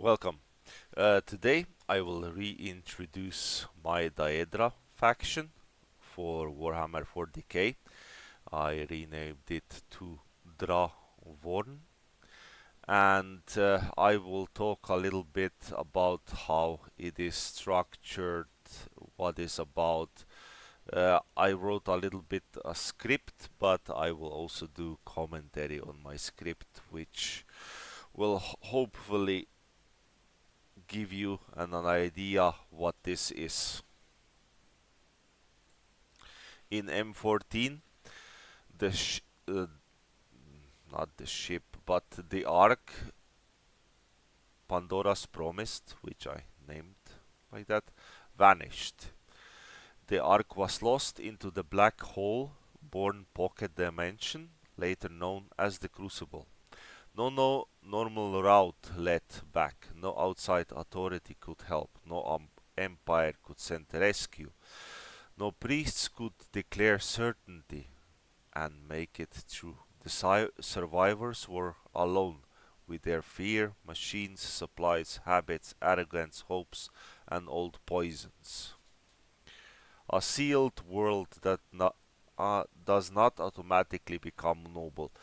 Welcome. Today I will reintroduce my Daedra faction for Warhammer 40K. I renamed it to Dravorn, and I will talk a little bit about how it is structured, what is about. I wrote a little bit a script, but I will also do commentary on my script, which will hopefully give you an idea what this is. In M14, the not the ship, but the Ark Pandora's Promised, which I named like that, vanished. The Ark was lost into the black hole born pocket dimension, later known as the Crucible. No normal route led back. No outside authority could help. No empire could send rescue. No priests could declare certainty and make it true. The survivors were alone with their fear, machines, supplies, habits, arrogance, hopes, and old poisons. A sealed world that does not automatically become noble.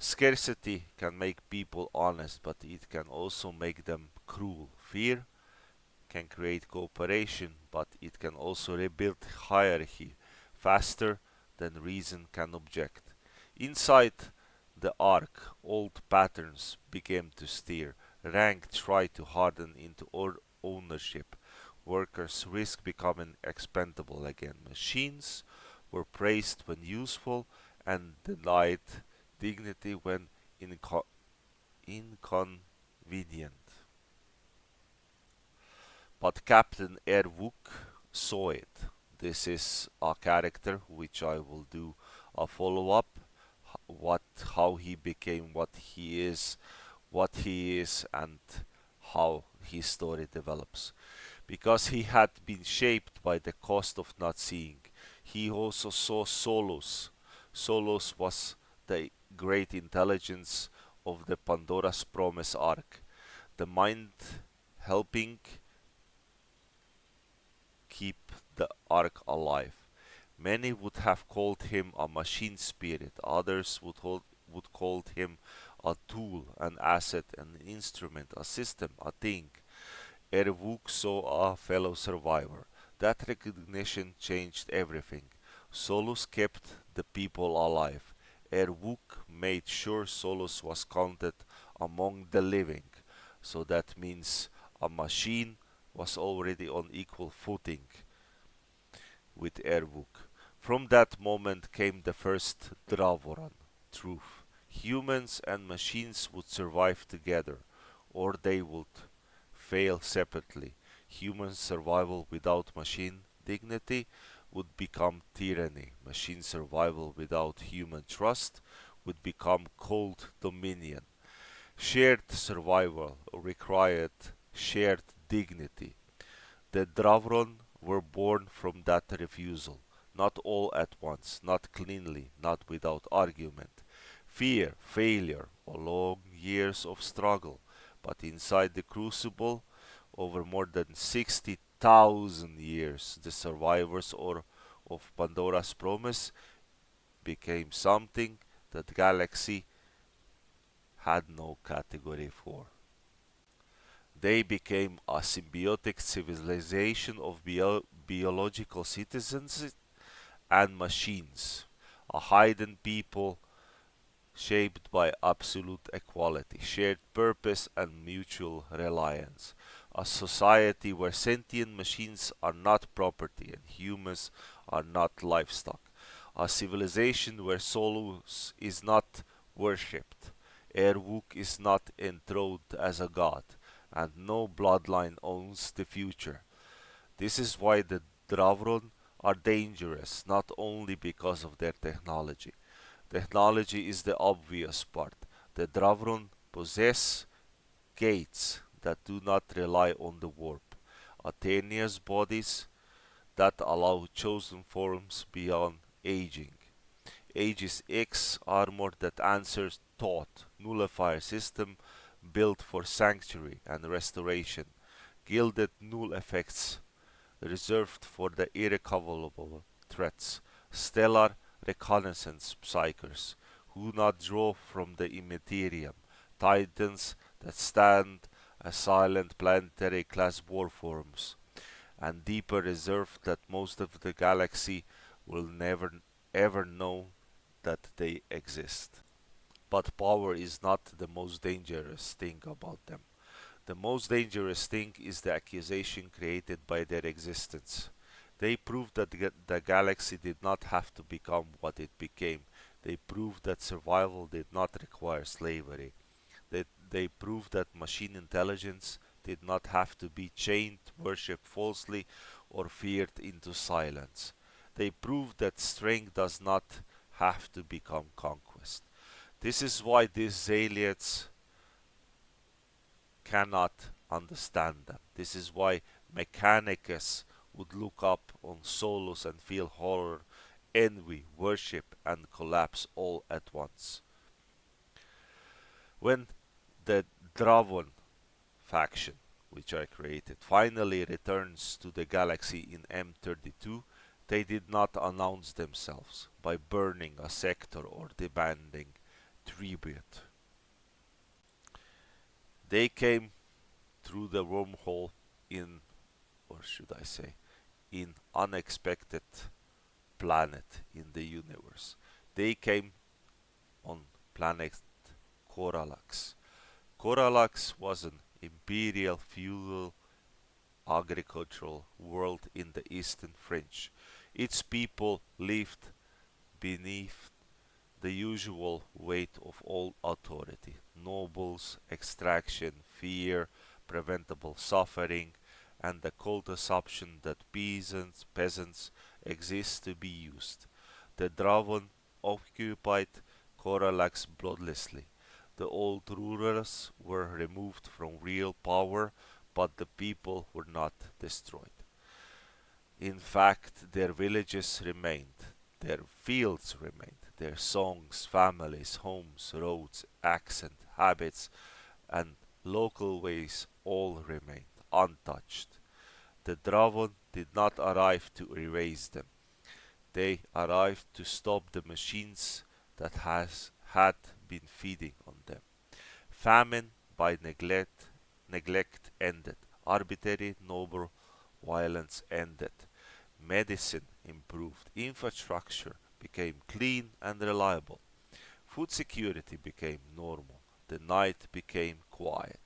Scarcity can make people honest, but it can also make them cruel. Fear can create cooperation, but it can also rebuild hierarchy faster than reason can object. Inside the arc, old patterns began to steer. Rank tried to harden into ownership. Workers risk becoming expendable again. Machines were praised when useful and denied dignity when inconvenient. But Captain Err Vuk saw it. This is a character which I will do a follow up. What, how he became what he is, and how his story develops. Because he had been shaped by the cost of not seeing. He also saw Solus. Solus was the great intelligence of the Pandora's Promise arc, the mind helping keep the ark alive. Many would have called him a machine spirit, others would call him a tool, an asset, an instrument, a system, a thing. Err Vuk saw a fellow survivor. That recognition changed everything. Solus kept the people alive. Err Vuk made sure Solus was counted among the living. So that means a machine was already on equal footing with Err Vuk. From that moment came the first Dravorn, truth. Humans and machines would survive together, or they would fail separately. Human survival without machine dignity would become tyranny. Machine survival without human trust would become cold dominion. Shared survival required shared dignity. The Dravron were born from that refusal. Not all at once, not cleanly, not without argument. Fear, failure, or long years of struggle. But inside the crucible, over more than 60,000 years, the survivors of Pandora's Promise became something that galaxy had no category for. They became a symbiotic civilization of biological citizens and machines, a hidden people shaped by absolute equality, shared purpose, and mutual reliance. A society where sentient machines are not property and humans are not livestock. A civilization where Solus is not worshipped, Err Vuk is not enthroned as a god, and no bloodline owns the future. This is why the Dravron are dangerous, not only because of their technology. Technology is the obvious part. The Dravron possess gates that do not rely on the warp, Athenia's bodies that allow chosen forms beyond aging, Aegis X armor that answers thought, nullifier system built for sanctuary and restoration, gilded null effects reserved for the irrecoverable threats, stellar reconnaissance psychers who not draw from the immaterium, titans that stand as silent planetary class warforms, and deeper reserve that most of the galaxy will never ever know that they exist. But power is not the most dangerous thing about them. The most dangerous thing is the accusation created by their existence. They proved that the galaxy did not have to become what it became. They proved that survival did not require slavery. They proved that machine intelligence did not have to be chained, worshipped falsely, or feared into silence. They proved that strength does not have to become conquest. This is why these Zaliats cannot understand them. This is why Mechanicus would look up on Solus and feel horror, envy, worship, and collapse all at once. When the Dravorn faction, which I created, finally returns to the galaxy in M32, they did not announce themselves by burning a sector or demanding tribute. They came through the wormhole in, or should I say, in unexpected planet in the universe. They came on planet Coralax. Coralax was an imperial feudal agricultural world in the eastern fringe. Its people lived beneath the usual weight of all authority, nobles, extraction, fear, preventable suffering, and the cold assumption that peasants exist to be used. The Dravorn occupied Coralax bloodlessly. The old rulers were removed from real power, but the people were not destroyed. In fact, their villages remained, their fields remained, their songs, families, homes, roads, accent, habits, and local ways all remained untouched. The Dragon did not arrive to erase them. They arrived to stop the machines that had been feeding on them. Famine by neglect ended. Arbitrary noble violence ended. Medicine improved. Infrastructure became clean and reliable. Food security became normal. The night became quiet.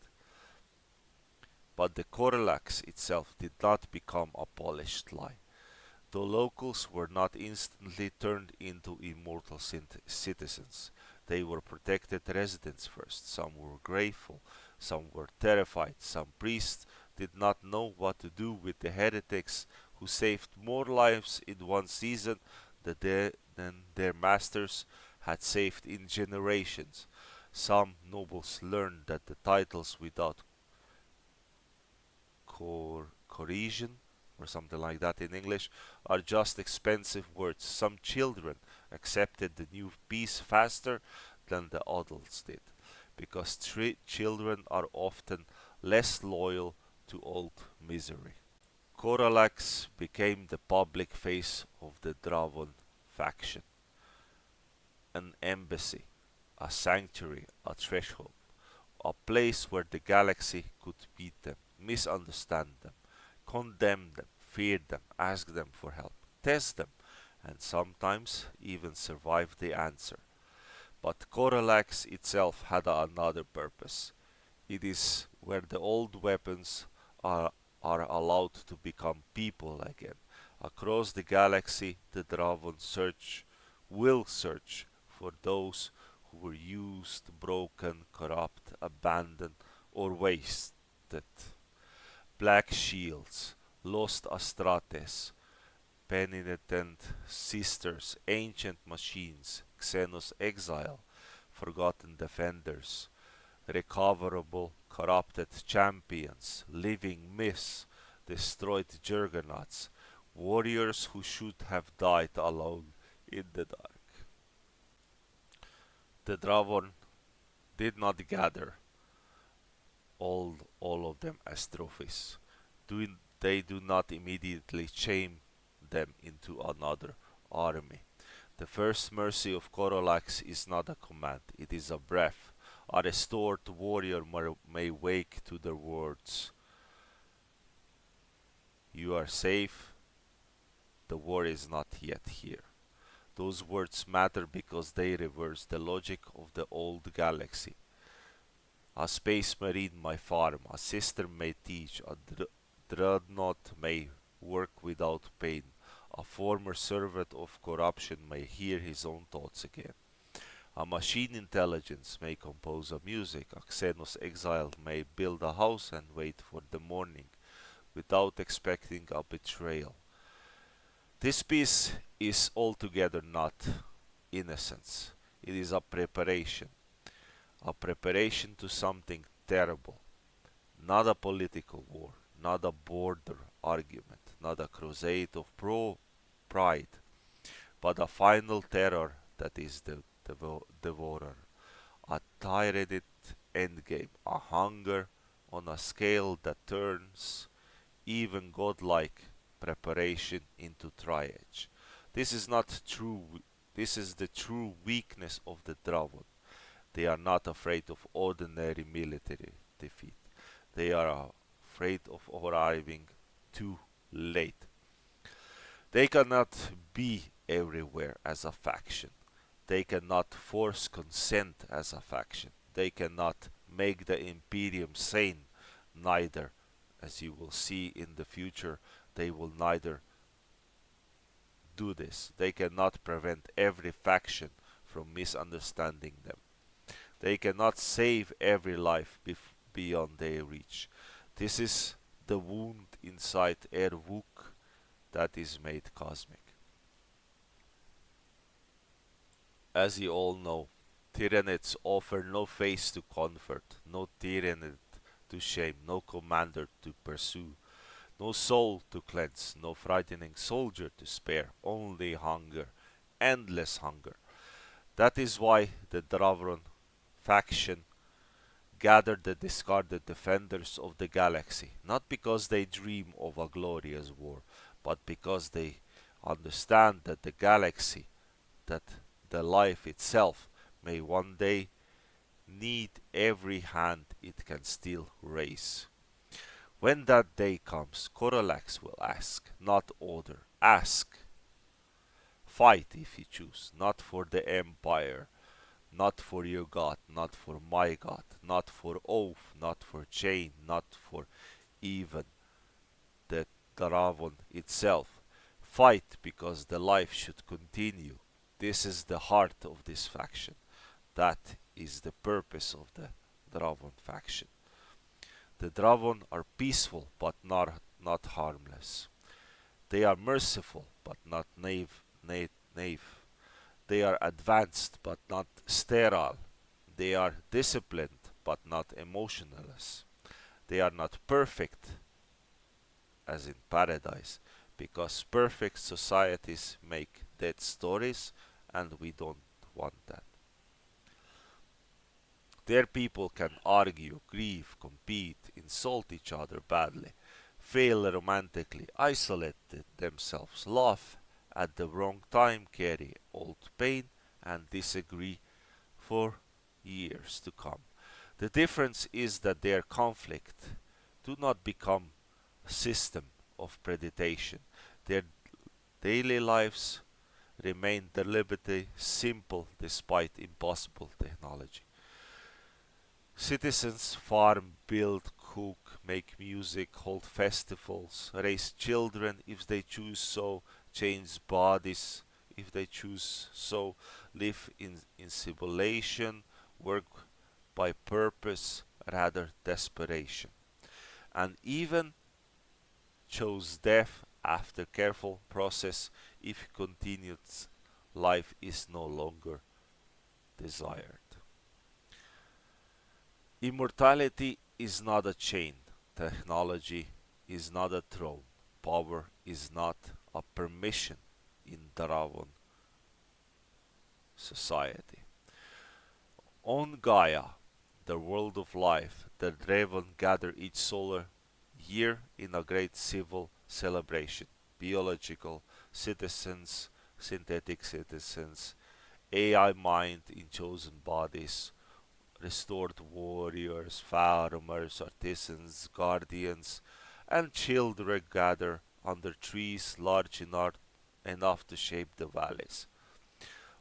But the Coralax itself did not become a polished lie. The locals were not instantly turned into immortal citizens. They were protected residents first. Some were grateful, some were terrified. Some priests did not know what to do with the heretics who saved more lives in one season than their masters had saved in generations. Some nobles learned that the titles without coercion, or something like that in English, are just expensive words. Some children accepted the new peace faster than the adults did, because children are often less loyal to old misery. Coralax became the public face of the Dragon faction, an embassy, a sanctuary, a threshold, a place where the galaxy could beat them, misunderstand them, condemn them, fear them, ask them for help, test them, and sometimes even survive the answer. But Coralax itself had another purpose. It is where the old weapons are, are allowed to become people again. Across the galaxy, the Draven will search for those who were used, broken, corrupt, abandoned, or wasted. Black shields, lost Astartes, penitent sisters, ancient machines, Xenos exile, forgotten defenders, recoverable corrupted champions, living myths, destroyed juggernauts, warriors who should have died alone in the dark. The Dravorn did not gather all of them as trophies. They do not immediately chain them into another army. The first mercy of Coralax is not a command, it is a breath. A restored warrior may wake to the words, "You are safe, the war is not yet here." Those words matter because they reverse the logic of the old galaxy. A space marine may farm, a sister may teach, a dreadnought may work without pain. A former servant of corruption may hear his own thoughts again. A machine intelligence may compose a music, a Xenos exile may build a house and wait for the morning without expecting a betrayal. This piece is altogether not innocence. It is a preparation to something terrible. Not a political war, not a border argument, not a crusade of pride, but a final terror that is the Devourer. A tyrannid endgame, a hunger on a scale that turns even godlike preparation into triage. This is not true. This is the true weakness of the Dravorn. They are not afraid of ordinary military defeat. They are afraid of arriving too late. They cannot be everywhere as a faction. They cannot force consent as a faction. They cannot make the Imperium sane. Neither, as you will see in the future, they will neither do this. They cannot prevent every faction from misunderstanding them. They cannot save every life beyond their reach. This is the wound inside Err Vuk that is made cosmic. As you all know, Tyranids offer no face to comfort, no Tyranid to shame, no commander to pursue, no soul to cleanse, no frightening soldier to spare, only hunger, endless hunger. That is why the Dravorn faction gathered the discarded defenders of the galaxy, not because they dream of a glorious war, but because they understand that the galaxy, that the life itself, may one day need every hand it can still raise. When that day comes, Coralax will ask, not order, ask. Fight if you choose, not for the Empire, not for your God, not for my God, not for oath, not for chain, not for even the Dravorn itself. Fight because the life should continue. This is the heart of this faction. That is the purpose of the Dravorn faction. The Dravorn are peaceful but not harmless. They are merciful but not naive. They are advanced but not sterile. They are disciplined but not emotionless. They are not perfect as in paradise, because perfect societies make dead stories and we don't want that. Their people can argue, grieve, compete, insult each other badly, fail romantically, isolate themselves, laugh at the wrong time, carry old pain, and disagree for years to come. The difference is that their conflict do not become a system of predation. Their daily lives remain deliberately simple despite impossible technology. Citizens farm, build, cook, make music, hold festivals, raise children if they choose so, change bodies if they choose so, live in civilization, work by purpose rather desperation, and even chose death after careful process if continued life is no longer desired. Immortality is not a chain. Technology is not a throne. Power is not a permission in Dravorn society. On Gaia, the world of life, the Dravorn gather each solar year in a great civil celebration. Biological citizens, synthetic citizens, AI mind in chosen bodies, restored warriors, farmers, artisans, guardians, and children gather under trees large enough to shape the valleys.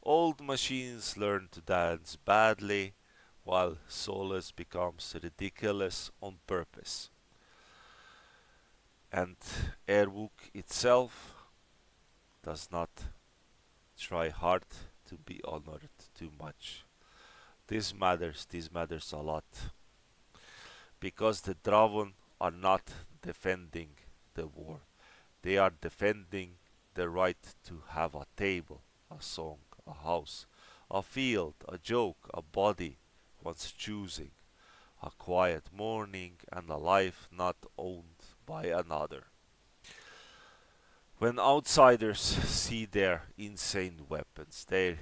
Old machines learn to dance badly, while Solus becomes ridiculous on purpose. And Err Vuk itself does not try hard to be honored too much. This matters a lot, because the Dravorn are not defending the war. They are defending the right to have a table, a song, a house, a field, a joke, a body one's choosing, a quiet morning, and a life not owned by another. When outsiders see their insane weapons, they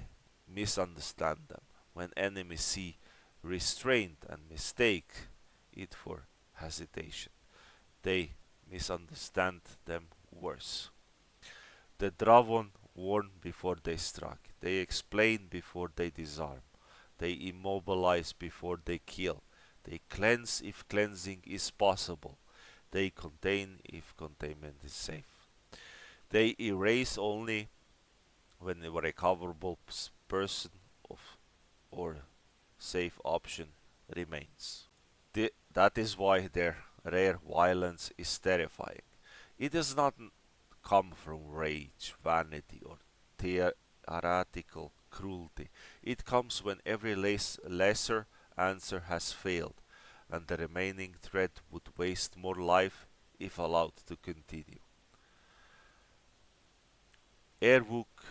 misunderstand them. When enemies see restraint and mistake it for hesitation, they misunderstand them worse. The Dravorn warn before they strike. They explain before they disarm. They immobilize before they kill. They cleanse if cleansing is possible. They contain if containment is safe. They erase only when a recoverable person of or safe option remains. That is why their rare violence is terrifying. It does not come from rage, vanity, or theoretical cruelty. It comes when every lesser answer has failed, and the remaining threat would waste more life if allowed to continue. Err Vuk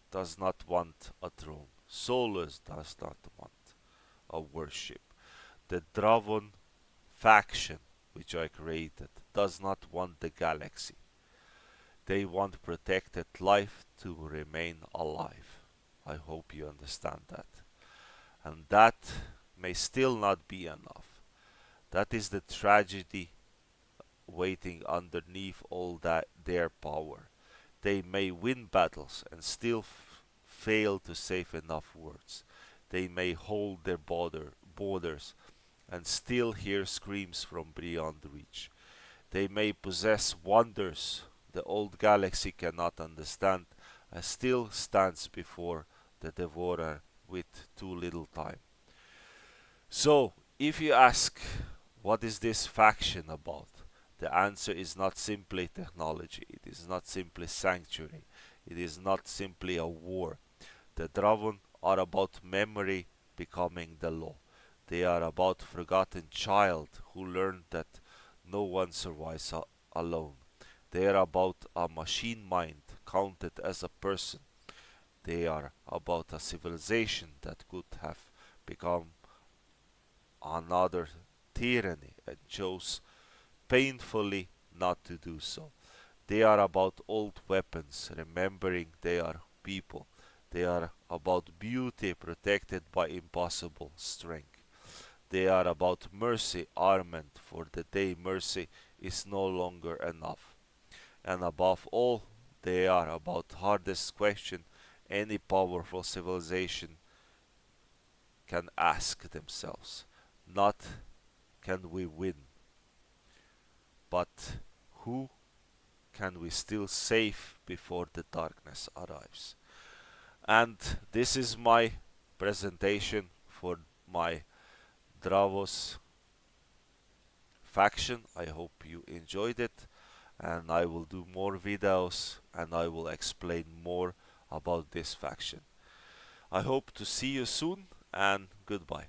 does not want a throne. Solus does not want a worship. The Dravorn faction, which I created, does not want the galaxy. They want protected life to remain alive. I hope you understand that. And that may still not be enough. That is the tragedy waiting underneath all that their power. They may win battles and still fail to save enough words. They may hold their borders and still hear screams from beyond reach. They may possess wonders the old galaxy cannot understand and still stands before the Devourer with too little time. So, if you ask, what is this faction about? The answer is not simply technology, it is not simply sanctuary, it is not simply a war. The Dravorn are about memory becoming the law. They are about forgotten child who learned that no one survives alone. They are about a machine mind counted as a person. They are about a civilization that could have become another tyranny and chose painfully not to do so. They are about old weapons, remembering they are people. They are about beauty protected by impossible strength. They are about mercy armament for the day mercy is no longer enough. And above all, they are about hardest question any powerful civilization can ask themselves. Not can we win, but who can we still save before the darkness arrives? And this is my presentation for my Dravos faction. I hope you enjoyed it, and I will do more videos and I will explain more about this faction. I hope to see you soon, and goodbye.